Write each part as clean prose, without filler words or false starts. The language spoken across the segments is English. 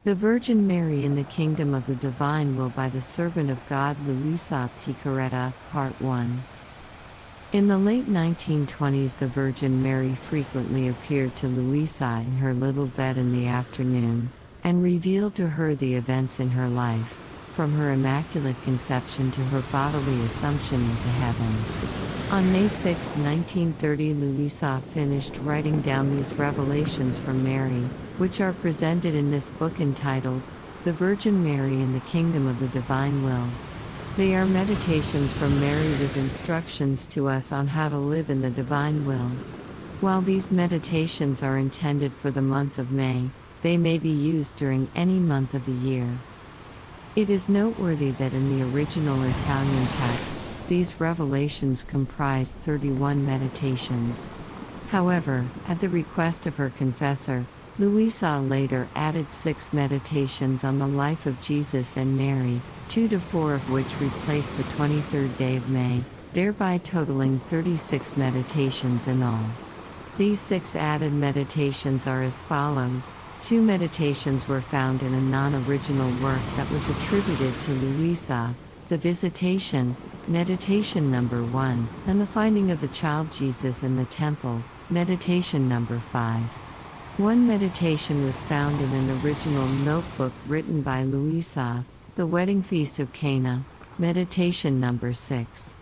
The Virgin Mary in the Kingdom of the Divine Will by the Servant of God Luisa Piccarreta, Part 1. In the late 1920s, the Virgin Mary frequently appeared to Luisa in her little bed in the afternoon, and revealed to her the events in her life, from her Immaculate Conception to her bodily assumption into heaven. On May 6, 1930, Luisa finished writing down these revelations from Mary, which are presented in this book entitled, The Virgin Mary in the Kingdom of the Divine Will. They are meditations from Mary with instructions to us on how to live in the divine will. While these meditations are intended for the month of May, they may be used during any month of the year. It is noteworthy that in the original Italian text, these revelations comprise 31 meditations. However, at the request of her confessor, Luisa later added 6 meditations on the life of Jesus and Mary, 2 to 4 of which replaced the 23rd day of May, thereby totaling 36 meditations in all. These 6 added meditations are as follows. 2 meditations were found in a non-original work that was attributed to Luisa, the Visitation, meditation number 1, and the finding of the child Jesus in the temple, meditation number 5. One meditation was found in an original notebook written by Luisa, the Wedding Feast of Cana, meditation number 6.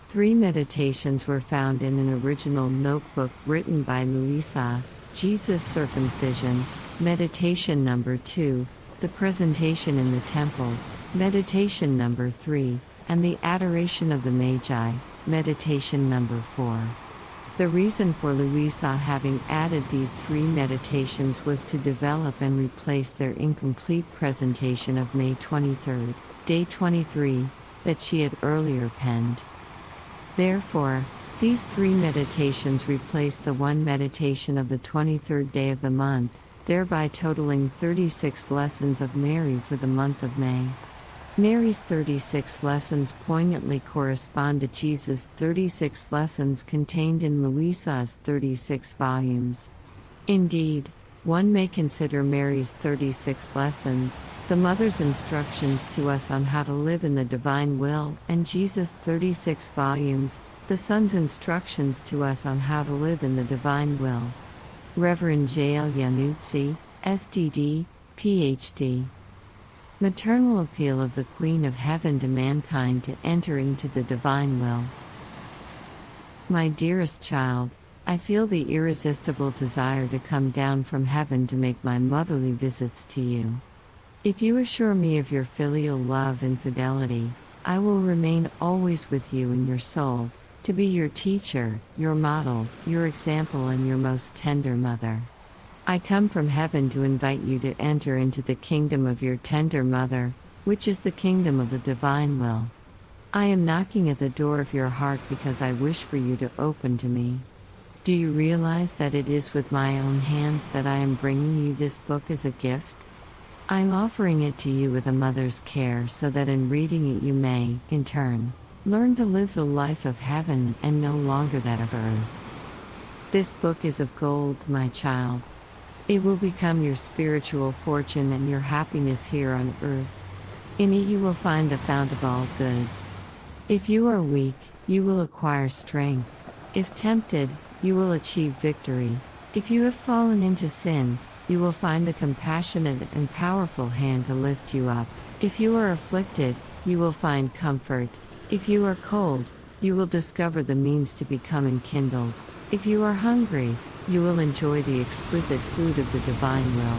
3 meditations were found in an original notebook written by Luisa, Jesus' Circumcision, meditation number 2, the Presentation in the Temple, meditation number 3, and the Adoration of the Magi, meditation number 4. The reason for Luisa having added these 3 meditations was to develop and replace their incomplete presentation of May 23, day 23, that she had earlier penned. Therefore, these 3 meditations replaced the 1 meditation of the 23rd day of the month, thereby totaling 36 lessons of Mary for the month of May. Mary's 36 lessons poignantly correspond to Jesus' 36 lessons contained in Luisa's 36 volumes. Indeed, one may consider Mary's 36 lessons, the Mother's instructions to us on how to live in the divine will, and Jesus' 36 volumes, the Son's instructions to us on how to live in the divine will. Reverend J.L. Iannuzzi, SDD, Ph.D. Maternal Appeal of the Queen of Heaven to Mankind to Enter into the Divine Will. My dearest child, I feel the irresistible desire to come down from heaven to make my motherly visits to you. If you assure me of your filial love and fidelity, I will remain always with you in your soul, to be your teacher, your model, your example, and your most tender mother. I come from heaven to invite you to enter into the kingdom of your tender mother, which is the kingdom of the divine will. I am knocking at the door of your heart because I wish for you to open to me. Do you realize that it is with my own hands that I am bringing you this book as a gift? I am offering it to you with a mother's care so that in reading it you may, in turn, learn to live the life of heaven and no longer that of earth. This book is of gold, my child. It will become your spiritual fortune and your happiness here on earth. In it you will find the fount of all goods. If you are weak, you will acquire strength. If tempted, you will achieve victory. If you have fallen into sin, you will find the compassionate and powerful hand to lift you up. If you are afflicted, you will find comfort. If you are cold, you will discover the means to become enkindled. If you are hungry, you will enjoy the exquisite food of the divine will.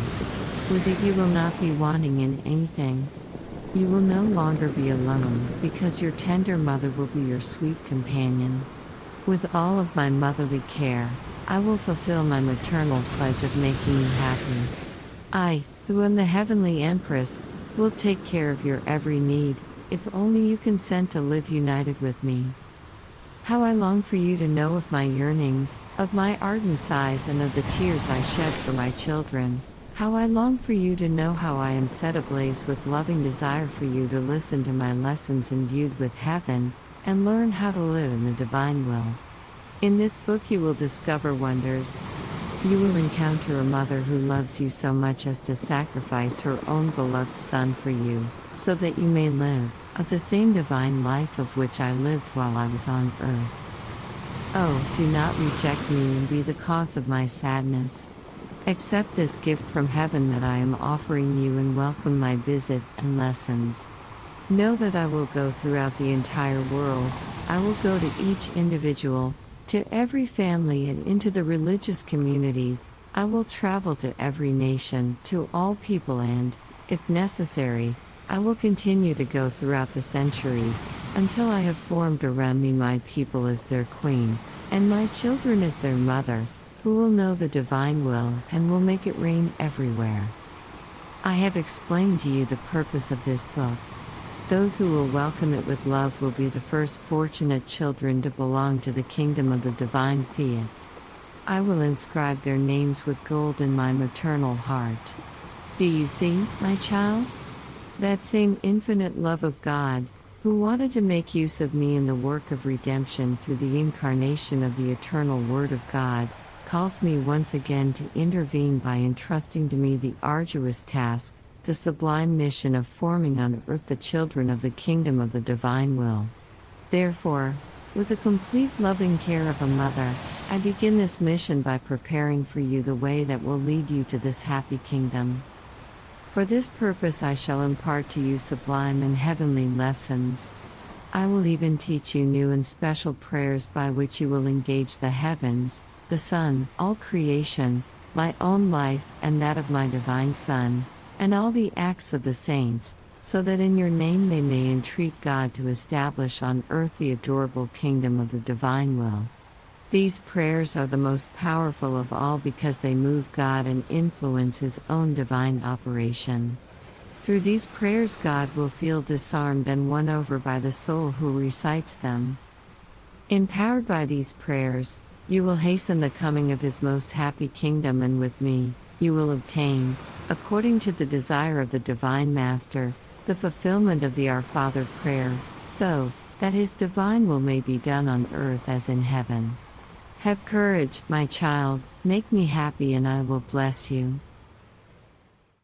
With it you will not be wanting in anything. You will no longer be alone, because your tender mother will be your sweet companion. With all of my motherly care, I will fulfill my maternal pledge of making you happy. I, who am the heavenly Empress, will take care of your every need, if only you consent to live united with me. How I long for you to know of my yearnings, of my ardent sighs, and of the tears I shed for my children. How I long for you to know how I am set ablaze with loving desire for you to listen to my lessons imbued with heaven, and learn how to live in the divine will. In this book you will discover wonders. You will encounter a mother who loves you so much as to sacrifice her own beloved son for you, so that you may live of the same divine life of which I lived while I was on earth. Oh, do not reject me and be the cause of my sadness. Accept this gift from heaven that I am offering you and welcome my visit and lessons. Know that I will go throughout the entire world. I will go to each individual, to every family and into the religious communities. I will travel to every nation, to all people and, if necessary, I will continue to go throughout the centuries, until I have formed around me my people as their queen, and my children as their mother, who will know the divine will and will make it rain everywhere. I have explained to you the purpose of this book. Those who will welcome it with love will be the first fortunate children to belong to the kingdom of the divine fiat. I will inscribe their names with gold in my maternal heart. Do you see, my child? That same infinite love of God, who wanted to make use of me in the work of redemption through the incarnation of the eternal Word of God, calls me once again to intervene by entrusting to me the arduous task, the sublime mission of forming on earth the children of the kingdom of the divine will. Therefore, with the complete loving care of a mother, I begin this mission by preparing for you the way that will lead you to this happy kingdom. For this purpose I shall impart to you sublime and heavenly lessons. I will even teach you new and special prayers by which you will engage the heavens, the sun, all creation, my own life and that of my divine Son, and all the acts of the saints, so that in your name they may entreat God to establish on earth the adorable kingdom of the divine will. These prayers are the most powerful of all because they move God and influence His own divine operation. Through these prayers God will feel disarmed and won over by the soul who recites them. Empowered by these prayers, you will hasten the coming of His most happy kingdom, and with me, you will obtain, according to the desire of the Divine Master, the fulfillment of the Our Father prayer, so that His divine will may be done on earth as in heaven. Have courage, my child, make me happy and I will bless you.